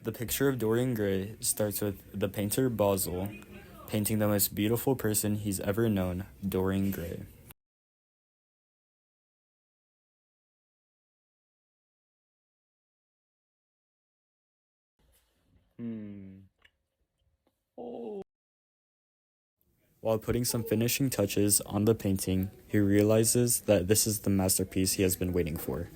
The picture of Dorian Gray starts with the painter Basil painting the most beautiful person he's ever known, Dorian Gray. While putting some finishing touches on the painting, he realizes that this is the masterpiece he has been waiting for.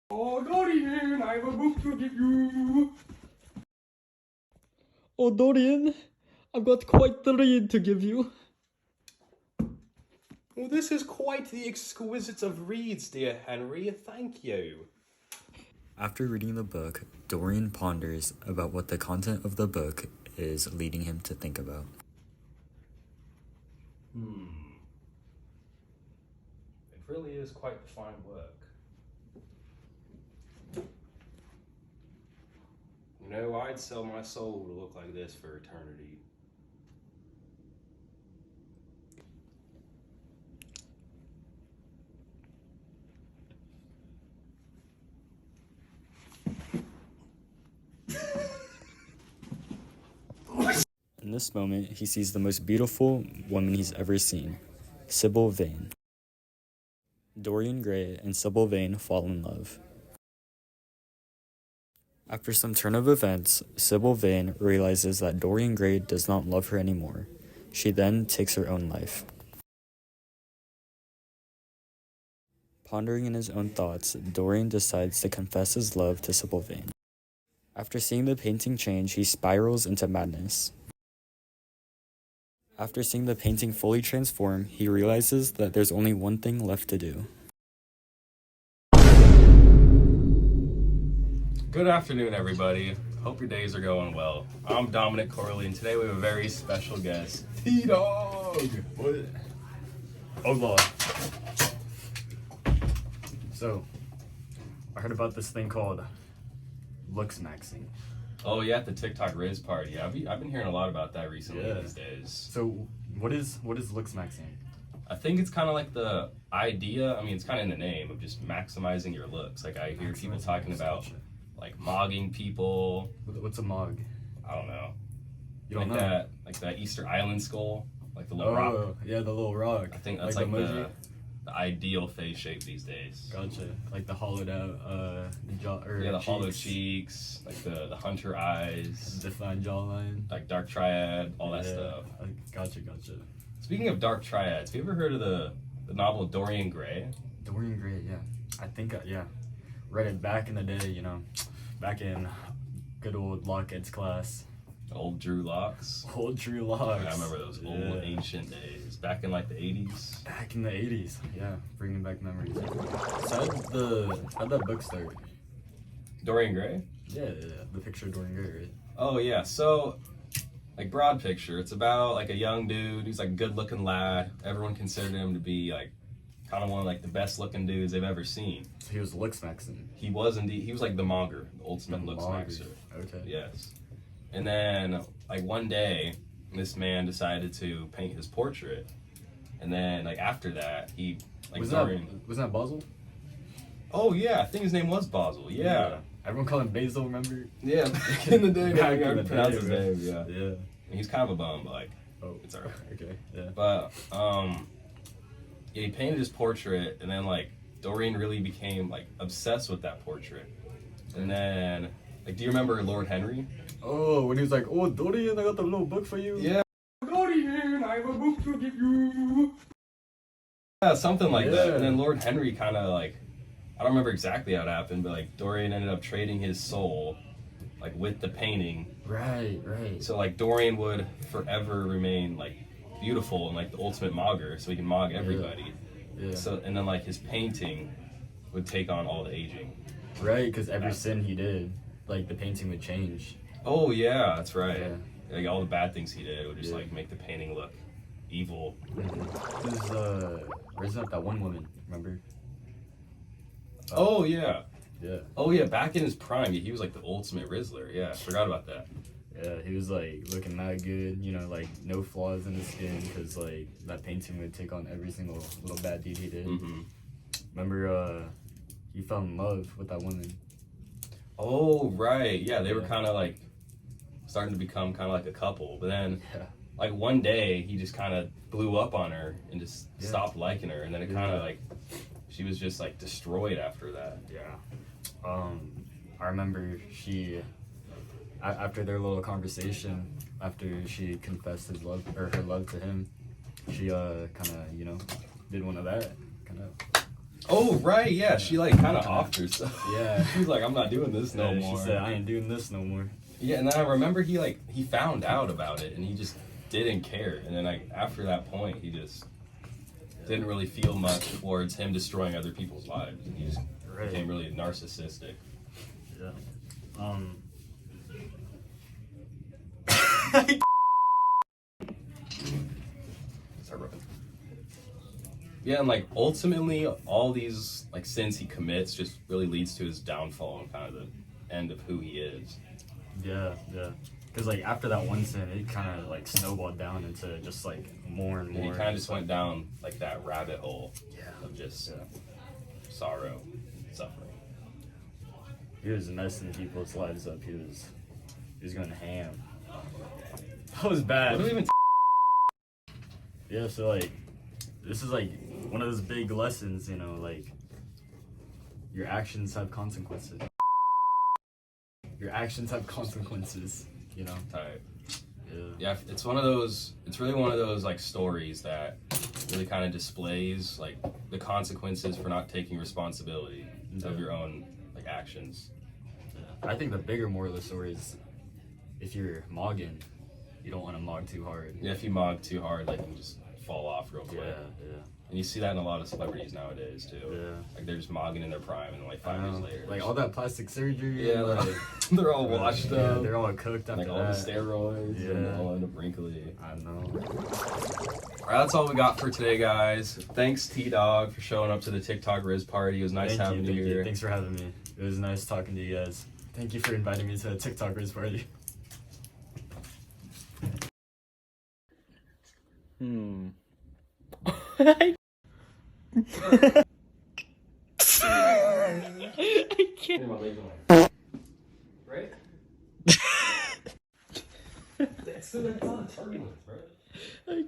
Oh, Dorian, I have a book to give you. Oh, Dorian, I've got quite the read to give you. Well, this is quite the exquisite of reads, dear Henry. Thank you. After reading the book, Dorian ponders about what the content of the book is leading him to think about. It really is quite the fine work. You know, I'd sell my soul to look like this for eternity. In this moment, he sees the most beautiful woman he's ever seen, Sybil Vane. Dorian Gray and Sybil Vane fall in love. After some turn of events, Sybil Vane realizes that Dorian Gray does not love her anymore. She then takes her own life. Pondering in his own thoughts, Dorian decides to confess his love to Sybil Vane. After seeing the painting change, he spirals into madness. After seeing the painting fully transform, he realizes that there's only one thing left to do. Good afternoon, everybody. Hope your days are going well. I'm Dominic Corley, and today we have a very special guest, T-Dog. What? Oh, Lord. So, I heard about this thing called looks maxing. Oh yeah, at the TikTok Riz party. I've been hearing a lot about that recently these days. So, what is looks maxing? I think it's kind of like the idea. I mean, it's kind of in the name of just maximizing your looks. Like I hear people talking about like mogging people. What's a mog? I don't know. You don't like know? that Easter Island skull, like the little rock. Yeah, the little rock. I think that's like the ideal face shape these days. Gotcha. Like the hollowed out jaw or Yeah, the cheeks. hollow cheeks, like the hunter eyes, Defined jawline. like dark triad, all that stuff. Gotcha. Speaking of dark triads, have you ever heard of the novel Dorian Gray? Dorian Gray, yeah. I think, read it back in the day, you know, back in good old Lockheed's class. Old Drew Locks. Old Drew Locks. I remember those old ancient days, back in like the 80s. Back in the 80s, yeah, bringing back memories. So how'd that book start? Dorian Gray? Yeah, the picture of Dorian Gray, right? Oh yeah, so like broad picture, it's about like a young dude who's like a good looking lad. Everyone considered him to be like kind of one of like the best looking dudes they've ever seen. So he was looks maxing. He was indeed. He was like the mogger, the ultimate looks maxer. Okay. Yes. And then like one day, this man decided to paint his portrait, and then like after that, he like wasn't that Basil? Oh yeah, I think his name was Basil. Yeah. Everyone called him Basil, remember? Yeah, back in the day, Back I in the pronounce day, his man. name. Yeah. Yeah. And he's kind of a bum, but like, it's alright. Okay, yeah. But yeah, he painted his portrait, and then like Dorian really became like obsessed with that portrait. And then like, do you remember Lord Henry? Oh, when he was like, "Oh, Dorian, I got the little book for you." Yeah. Dorian, I have a book to give you. Yeah, something like that. And then Lord Henry kind of like, I don't remember exactly how it happened, but like Dorian ended up trading his soul like with the painting. Right. So like Dorian would forever remain like beautiful and like the ultimate mogger, so he can mog everybody. Yeah. So and then like his painting would take on all the aging. Right, because every sin he did, like the painting would change. Oh yeah, that's right. Yeah. Like all the bad things he did would just like make the painting look evil. Where's that one woman? Remember? Oh yeah. Yeah. Oh yeah, back in his prime, he was like the ultimate Rizzler. Yeah, I forgot about that. Yeah, he was like looking that good, you know, like no flaws in his skin, because like that painting would take on every single little bad deed he did. Mm-hmm. Remember, he fell in love with that woman. Oh right, yeah, they were Yeah. kind of like starting to become kind of like a couple, but then Yeah. like one day he just kind of blew up on her and just Yeah. stopped liking her, and then it kind of Yeah. like she was just like destroyed after that. Yeah. I remember she, after their little conversation, after she confessed his love or her love to him, she kind of did one of that kind of. Oh right, yeah, she like kind of offed herself. Yeah. She was like, I'm not doing this no Yeah, more. She said, I ain't doing this no more. Yeah, and then I remember he found out about it and he just didn't care, and then like after that point he just didn't really feel much towards him destroying other people's lives, and he just Right. became really narcissistic. Yeah. Start ripping. Yeah, and like ultimately all these like sins he commits just really leads to his downfall and kind of the end of who he is. Yeah, yeah. Because like after that one sin, it kind of like snowballed down into just like more and And more. he kind of just went down like that rabbit hole of just sorrow, suffering. He was messing people's lives up. He was going ham. That was bad. What do we even Yeah, so like this is like one of those big lessons, like your actions have consequences. Your actions have consequences, type? Yeah. Yeah, it's one of those. It's really one of those like stories that really kind of displays like the consequences for not taking responsibility of your own like actions. I think the bigger moral of the story is if you're mogging, you don't want to mog too hard. Yeah, if you mog too hard, like you can just fall off real quick. Yeah. And you see that in a lot of celebrities nowadays too. Yeah. Like they're just mogging in their prime, and like 5 years later, Like all that plastic surgery. yeah, like, they're all washed Yeah, up. they're all cooked after like all that. the steroids, and they Yeah. all end up wrinkly. I know. All right, that's all we got for today, guys. Thanks, T-Dog, for showing up to the TikTok Riz party. It was nice having you Thank here. Thanks for having me. It was nice talking to you guys. Thank you for inviting me to the TikTokers party. I can't. Right? That's on turbulence, bro.